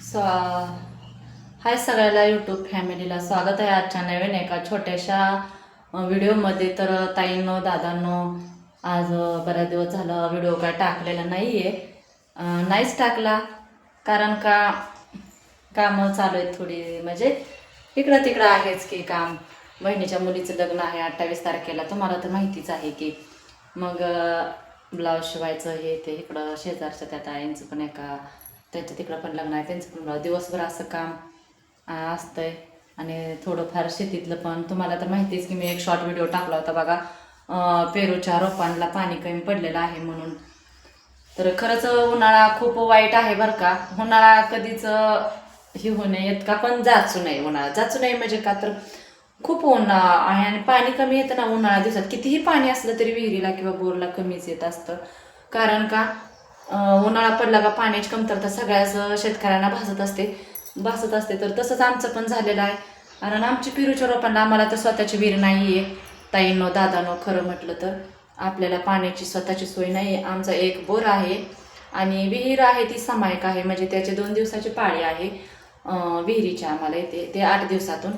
स्वा हाय सगळ्याला यूट्यूब फॅमिलीला स्वागत आहे आजच्या नवीन एका छोट्याशा व्हिडिओमध्ये. तर ताईंनो दादांनो, आज बऱ्याच दिवस झालं व्हिडिओ काय टाकलेला नाही आहे. नाहीच टाकला कारण का कामं चालू आहेत थोडी, म्हणजे इकडं तिकडं आहेच की काम. बहिणीच्या मुलीचं लग्न आहे 28 तारखेला, तुम्हाला तर माहितीच आहे की. मग ब्लाऊज शिवायचं हे ते, इकडं शेजारच्या त्या ताईंचं पण एका त्यांच्या तिकडं पण लग्न आहे, त्यांचं पण दिवसभर असं काम असतंय. आणि थोडंफार शेतीतलं पण तुम्हाला तर माहितीच की मी एक शॉर्ट व्हिडिओ टाकला होता बघा, पेरूच्या रोपांना पाणी कमी पडलेलं आहे म्हणून. तर खरंच उन्हाळा खूप वाईट आहे बरं का. उन्हाळा कधीच हे होऊ नये इतका पण जाचू नये. उन्हाळा जाचू नये म्हणजे का, तर खूप उन्हाळा आहे आणि पाणी कमी येतं ना उन्हाळ्या दिवसात. कितीही पाणी असलं तरी विहिरीला किंवा बोरला कमीच येत असतं. कारण का उन्हाळा पडला का पाण्याची कमतरता सगळ्याच शेतकऱ्यांना भासत असते. तर तसंच आमचं पण झालेलं आहे. कारण आमची पेरूच्या रोपांना आम्हाला तर स्वतःची विहीर नाही आहे ताईंनो दादांनो. खरं म्हटलं तर आपल्याला पाण्याची स्वतःची सोय नाही आहे. आमचा एक बोर आहे आणि विहीर आहे ती सामायिक आहे, म्हणजे त्याचे 2 दिवसाची पाळी आहे विहिरीच्या आम्हाला येते ते 8 दिवसातून.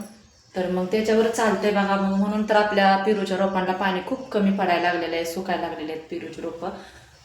तर मग त्याच्यावर चालतंय बघा. मग म्हणून तर आपल्या पेरूच्या रोपांना पाणी खूप कमी पडायला लागलेलं आहे, सुकायला लागलेले आहेत पेरूची रोपं.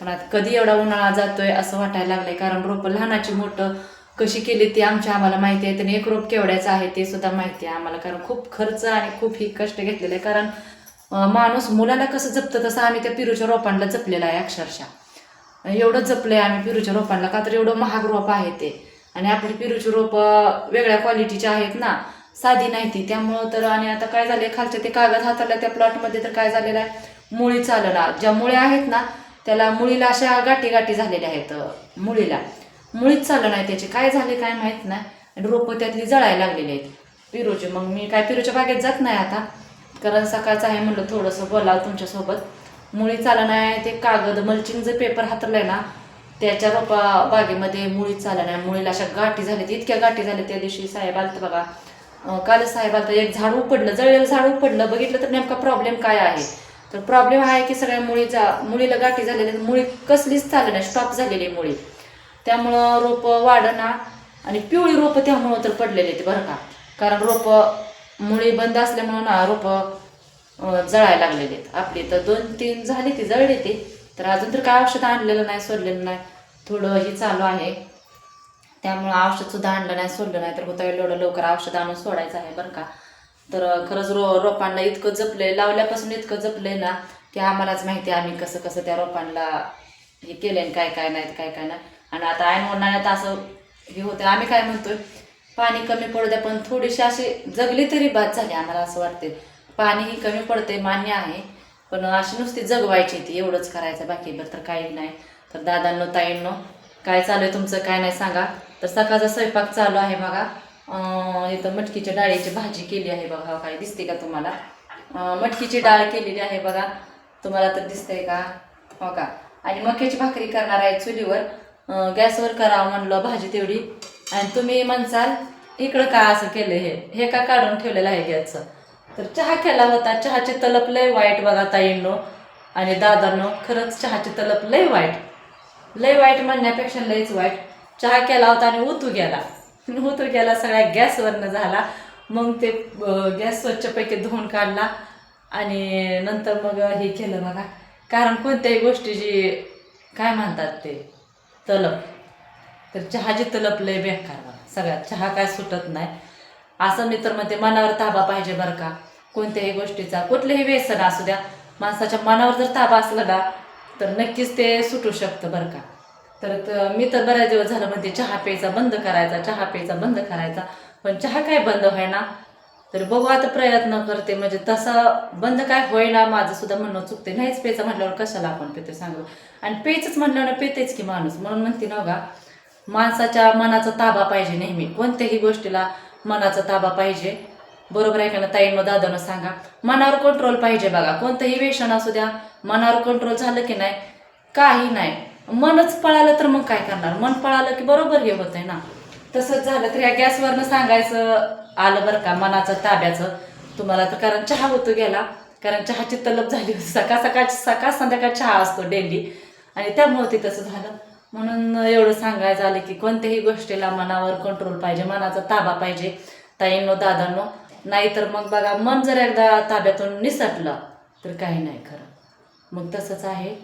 पण आता कधी एवढा उन्हाळा जातोय असं वाटायला लागलंय, कारण रोपं लहानाची मोठं कशी केली ती आम्हाला माहिती आहे. आणि एक रोप केवढ्याचं आहे ते सुद्धा माहिती आहे आम्हाला, कारण खूप खर्च आणि खूप ही कष्ट घेतलेले आहे. कारण माणूस मुलाला कसं जपतं तसं आम्ही त्या पेरूच्या रोपांना जपलेलं आहे. अक्षरशः एवढं जपलंय आम्ही पेरूच्या रोपांना, का तर एवढं महाग रोप आहे ते. आणि आपली पेरूची रोपं वेगळ्या क्वालिटीची आहेत ना, साधी नाही ती. त्यामुळं तर आणि आता काय झालंय, खालच्या ते कागद हाताला त्या प्लॉटमध्ये तर काय झालेलं आहे, मुळी चालना. ज्या मुळ्या आहेत ना त्याला मुळीला अशा गाठी गाठी झालेल्या आहेत. मुळीच चाललं नाही त्याचे, काय झाले काय माहीत नाही. आणि रोपं त्यातली जळायला लागलेली आहेत पेरूचे. मग मी काय पेरूच्या बागेत जात नाही आता, कारण सकाळचं आहे म्हणलं थोडंसं बोलावं तुमच्यासोबत. मुळी चाललं नाही. ते कागद मल्चिंगचं पेपर हातरलंय ना, त्याच्या रोपा बागेमध्ये मुळीच चाललं नाही. मुळीला अशा गाठी झाल्या, इतक्या गाठी झाल्या. त्या दिवशी साहेब आलतं बघा, कालच साहेब आलतं, एक झाड उपडलं, जळलेलं झाड उपडलं. बघितलं तर नेमका प्रॉब्लेम काय आहे. तर प्रॉब्लेम आहे की सगळ्या मुळीला गाठी झालेली, मुळी कसलीच चालली नाही, स्टॉप झालेली मुळी. त्यामुळं रोपं वाढना आणि पिवळी रोपं त्यामुळं तर पडलेले आहेत बरं का. कारण रोपं मुळी बंद असल्यामुळं ना रोपं जळायला लागलेले आहेत आपली. तर 2-3 झाली ती जळली ती. तर अजून तर काय औषध आणलेलं नाही, सोडलेलं नाही. थोडं ही चालू आहे, त्यामुळं औषधसुद्धा आणलं नाही, सोडलं नाही. तर होता एवढं लवकर औषध आणून सोडायचं आहे बरं का. तर खरंच रोपांना इतकं जपलंय, लावल्यापासून इतकं जपलंय ना की आम्हालाच माहिती आहे आम्ही कसं कसं त्या रोपांना हे केलंय, काय काय नाही काय काय नाही. आणि आता ऐन उन्हाळ्यात असं हे होतं. आम्ही काय म्हणतोय, पाणी कमी पडू द्या, पण थोडीशी अशी जगली तरी बाद झाली आम्हाला असं वाटते. पाणीही कमी पडते मान्य आहे, पण अशी नुसती जगवायची ती, एवढंच करायचं, बाकी बरं तर काही नाही. तर दादांनो ताईंनो, काय चालू आहे तुमचं काय नाही सांगा. तर सकाळचा स्वयंपाक चालू आहे बघा. इथं मटकीच्या डाळीची भाजी केली आहे बघा, काय दिसते का तुम्हाला. मटकीची डाळ केलेली आहे बघा, तुम्हाला तर दिसतंय का, हो का. आणि मक्याची भाकरी करणार आहे चुलीवर. गॅसवर करावं म्हणलं भाजी तेवढी. आणि तुम्ही म्हणसाल इकडं का असं केलं, हे का काढून ठेवलेलं आहे गॅसचं. तर चहा केला होता, चहाची तलप लय वाईट बघा ताईंनो आणि दादांनो. खरंच चहाची तलप लय वाईट म्हणण्यापेक्षा लयच वाईट. चहा केला होता आणि उतू गेला सगळ्या गॅसवरनं झाला. मग ते गॅस स्वच्छपैकी धुवून काढला आणि नंतर मग हे केलं बघा. कारण कोणत्याही गोष्टीची काय म्हणतात ते तलप, तर चहाची तलप लय बेकार बघा सगळ्यात. चहा काय सुटत नाही असं मी तर म्हणते. मनावर ताबा पाहिजे बरं का कोणत्याही गोष्टीचा. कुठलेही व्यसन असू द्या, माणसाच्या मनावर जर ताबा असला ना तर नक्कीच ते सुटू शकतं बरं का. तर मी तर बऱ्याच दिवस झालं म्हणते चहा प्यायचा बंद करायचा, पण चहा काय बंद व्हायना. तर बघू आता प्रयत्न करते, म्हणजे तसं बंद काय होईना. माझं सुद्धा म्हणणं चुकते, नाहीच प्यायचं म्हटल्यावर कशाला आपण पेते सांगू. आणि प्यायचंच म्हटल्यावर पेतेच की माणूस. म्हणून म्हणते ना बघा, माणसाच्या मनाचा ताबा पाहिजे नेहमी, कोणत्याही गोष्टीला मनाचा ताबा पाहिजे. बरोबर आहे का ना ताईंनो दादांनो सांगा. मनावर कंट्रोल पाहिजे बघा. कोणतंही व्यसन असू द्या, मनावर कंट्रोल झालं की नाही काही नाही. मनच पळालं तर मग काय करणार, मन पळालं की बरोबर हे होतंय ना. तसंच झालं तर ह्या गॅसवरनं सांगायचं आलं बरं का मनाचं ताब्याचं तुम्हाला. तर कारण चहा होतो गेला, कारण चहाची तलप झाली होती. सकाळ संध्याकाळ चहा असतो डेली आणि त्यामुळे ते तसं झालं. म्हणून एवढं सांगायचं आलं की कोणत्याही गोष्टीला मनावर कंट्रोल पाहिजे, मनाचा ताबा पाहिजे ताईंनो दादांनो. नाहीतर मग बघा मन जर एकदा ताब्यातून निसटलं तर काही नाही खरं. मग तसंच आहे.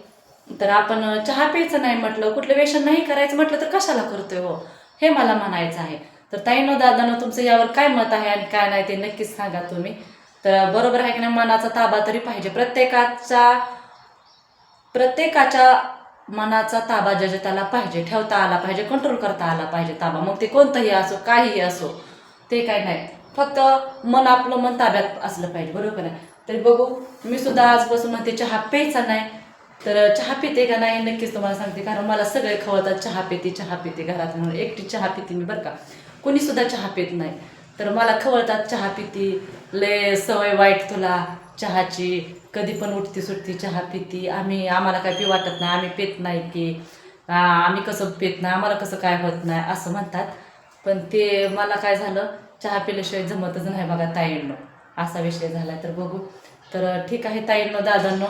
तर आपण चहा प्यायचं नाही म्हटलं, कुठलं व्यसन नाही करायचं म्हटलं तर कशाला करतोय हो, हे मला म्हणायचं आहे. तर ताईंनो दादांनो तुमचं यावर काय मत आहे आणि काय नाही ते नक्कीच सांगा तुम्ही. तर बरोबर आहे की नाही, मनाचा ताबा तरी पाहिजे. प्रत्येकाच्या मनाचा ताबा ज्याच्या त्याला पाहिजे, ठेवता आला पाहिजे, कंट्रोल करता आला पाहिजे ताबा. मग ते कोणतंही असो, काहीही असो, ते काय नाही, फक्त आपलं मन ताब्यात असलं पाहिजे. बरोबर आहे. तरी बघू, मी सुद्धा आजपासून म्हणते चहा प्यायचा नाही. तर चहा पिते का नाही नक्कीच तुम्हाला सांगते, कारण मला सगळे खवळतात चहा पिते घरात म्हणून. एकटी चहा पिते मी बरं का, कोणीसुद्धा चहा पित नाही. तर मला खवळतात चहा पिती, लय सवय वाईट तुला चहाची, कधी पण उठती सुटती चहा पिती, आम्हाला काय पी वाटत नाही, आम्ही पित नाही की, आम्ही कसं पित नाही, आम्हाला कसं काय होत नाही असं म्हणतात. पण ते मला काय झालं, चहा पिल्याशिवाय जमतच नाही बघा ताईंनो, असा विषय झाला. तर बघू. तर ठीक आहे ताईंनो दादांनो,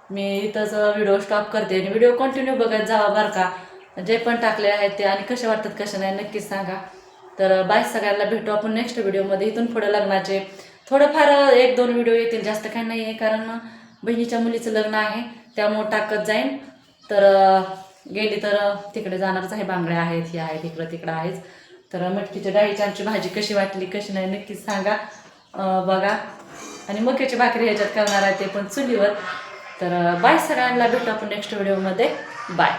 मी इथंच व्हिडिओ स्टॉप करते आणि व्हिडिओ कंटिन्यू बघत जावा बरं का. जे पण टाकले आहेत ते आणि कसे वाटतात कसे नाही नक्कीच सांगा. तर बाय सगळ्यांना, भेटू आपण नेक्स्ट व्हिडिओमध्ये. इथून पुढे लग्नाचे थोडंफार 1-2 व्हिडिओ येतील, जास्त काही नाही आहे, कारण बहिणीच्या मुलीचं लग्न आहे त्यामुळं टाकत जाईन. तर गेली तर तिकडे जाणारच आहे, बांगड्या आहेत, हे आहेत, इकडं तिकडं आहेच. तर मटकीच्या डाळीची आमची भाजी कशी वाटली कशी नाही नक्कीच सांगा बघा. आणि मक्याची भाकरी ह्याच्यात करणार आहे, ते पण चुलीवर. तर बाय सगळ्यांना, भेटू आपण नेक्स्ट व्हिडिओमध्ये. बाय.